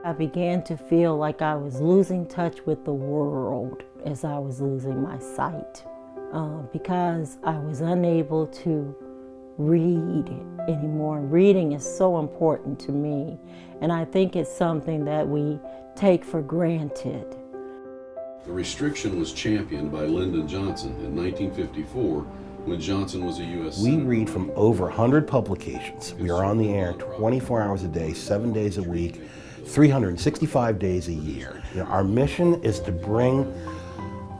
I began to feel like I was losing touch with the world as I was losing my sight because I was unable to read anymore. Reading is so important to me, and I think it's something that we take for granted. The restriction was championed by Lyndon Johnson in 1954 when Johnson was a U.S. We Senator. read from over 100 publications. We are on the air 24 hours a day, 7 days a week, 365 days a year. Our mission is to bring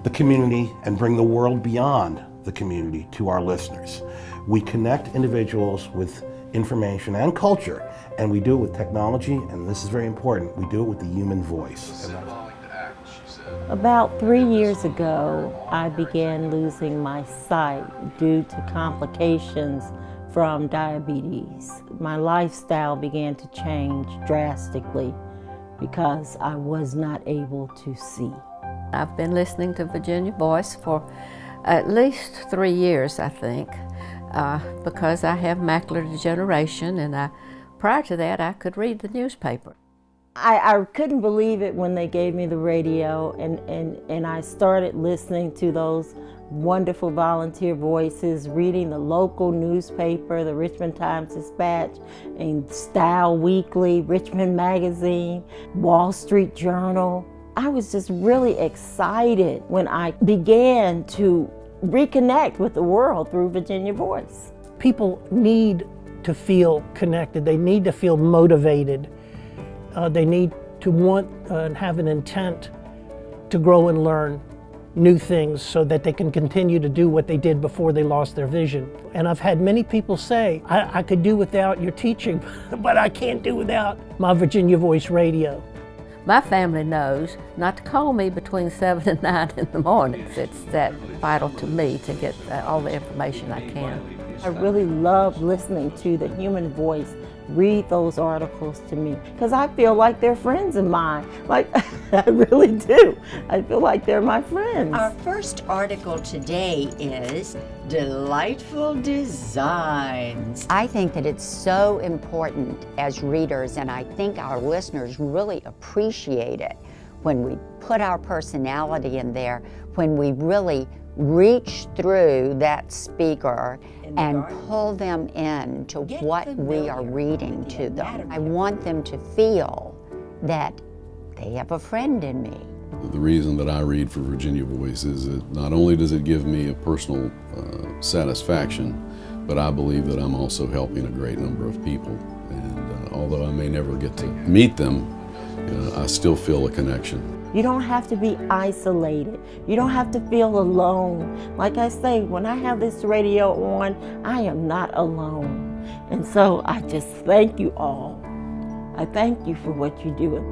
the community and bring the world beyond the community to our listeners. We connect individuals with information and culture, and we do it with technology, and this is very important, we do it with the human voice. About 3 years ago, I began losing my sight due to complications from diabetes. My lifestyle began to change drastically because I was not able to see. I've been listening to Virginia Voice for at least 3 years, I think, because I have macular degeneration, and prior to that I could read the newspaper. I couldn't believe it when they gave me the radio, and I started listening to those wonderful volunteer voices, reading the local newspaper, the Richmond Times-Dispatch, and Style Weekly, Richmond Magazine, Wall Street Journal. I was just really excited when I began to reconnect with the world through Virginia Voice. People need to feel connected. They need to feel motivated. They need to want and have an intent to grow and learn new things so that they can continue to do what they did before they lost their vision. And I've had many people say, I could do without your teaching, but I can't do without my Virginia Voice radio. My family knows not to call me between 7 and 9 in the mornings. It's that vital to me to get all the information I can. I really love listening to the human voice read those articles to me because I feel like they're friends of mine. Like, I really do. I feel like they're my friends. Our first article today is Delightful Designs. I think that it's so important as readers, and I think our listeners really appreciate it when we put our personality in there, when we really reach through that speaker and pull them in to what we are reading to them. I want them to feel that they have a friend in me. The reason that I read for Virginia Voice is that not only does it give me a personal satisfaction, but I believe that I'm also helping a great number of people. And although I may never get to meet them, I still feel a connection. You don't have to be isolated. You don't have to feel alone. Like I say, when I have this radio on, I am not alone. And so I just thank you all. I thank you for what you're doing.